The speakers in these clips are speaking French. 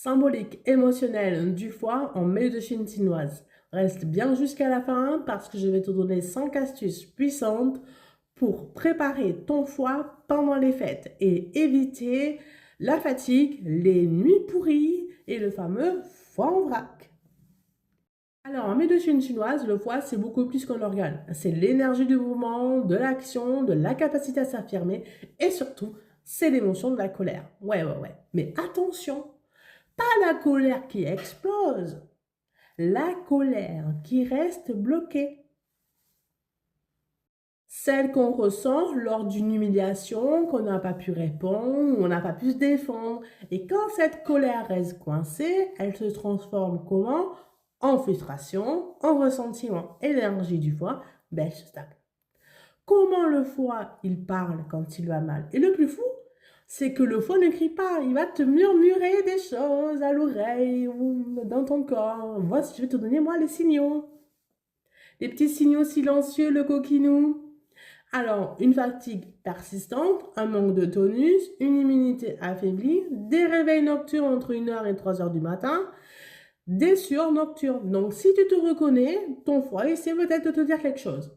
Symbolique émotionnelle du foie en médecine chinoise. Reste bien jusqu'à la fin parce que je vais te donner 5 astuces puissantes pour préparer ton foie pendant les fêtes et éviter la fatigue, les nuits pourries et le fameux foie en vrac. Alors, en médecine chinoise, le foie, c'est beaucoup plus qu'un organe. C'est l'énergie du mouvement, de l'action, de la capacité à s'affirmer et surtout, c'est l'émotion de la colère. Ouais. Mais attention! Pas la colère qui explose, la colère qui reste bloquée. Celle qu'on ressent lors d'une humiliation, qu'on n'a pas pu répondre, ou on n'a pas pu se défendre. Et quand cette colère reste coincée, elle se transforme comment? En frustration, en ressentiment. Et l'énergie du foie, elle se stagne. Comment le foie, il parle quand il va mal? Et le plus fou, c'est que le foie ne crie pas, il va te murmurer des choses à l'oreille ou dans ton corps. Voici, je vais te donner moi les signaux. Les petits signaux silencieux, le coquinou. Alors, une fatigue persistante, un manque de tonus, une immunité affaiblie, des réveils nocturnes entre 1h et 3h du matin, des sueurs nocturnes. Donc, si tu te reconnais, ton foie essaie peut-être de te dire quelque chose.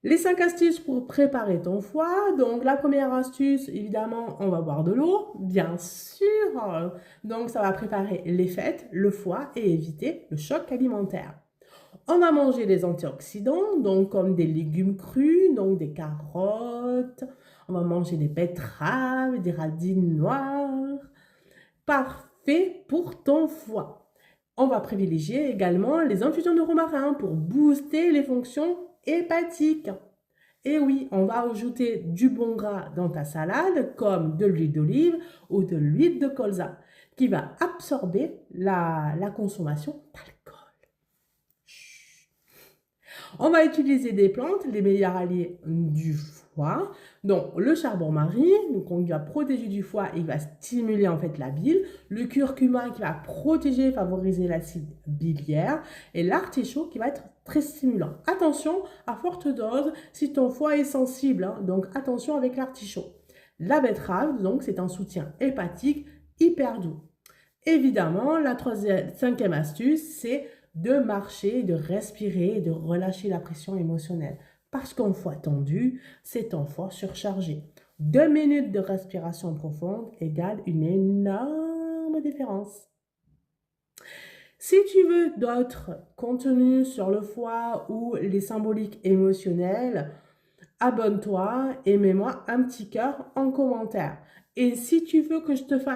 Les 5 astuces pour préparer ton foie. Donc, la première astuce, évidemment, on va boire de l'eau, bien sûr. Donc, ça va préparer les fêtes, le foie et éviter le choc alimentaire. On va manger des antioxydants, donc comme des légumes crus, donc des carottes. On va manger des betteraves, des radis noirs. Parfait pour ton foie. On va privilégier également les infusions de romarin pour booster les fonctions hépatiques. Et oui, on va ajouter du bon gras dans ta salade, comme de l'huile d'olive ou de l'huile de colza, qui va absorber la consommation d'alcool. On va utiliser des plantes, les meilleurs alliés du foie. Donc, le charbon-marie, donc on va protéger du foie, il va stimuler en fait la bile. Le curcuma qui va protéger, favoriser l'acide biliaire. Et l'artichaut qui va être très stimulant. Attention, à forte dose, si ton foie est sensible, hein, donc attention avec l'artichaut. La betterave, donc c'est un soutien hépatique hyper doux. Évidemment, la cinquième astuce, c'est de marcher, de respirer et de relâcher la pression émotionnelle. Parce qu'un foie tendu, c'est un foie surchargé. 2 minutes de respiration profonde égale une énorme différence. Si tu veux d'autres contenus sur le foie ou les symboliques émotionnelles, abonne-toi et mets-moi un petit cœur en commentaire. Et si tu veux que je te fasse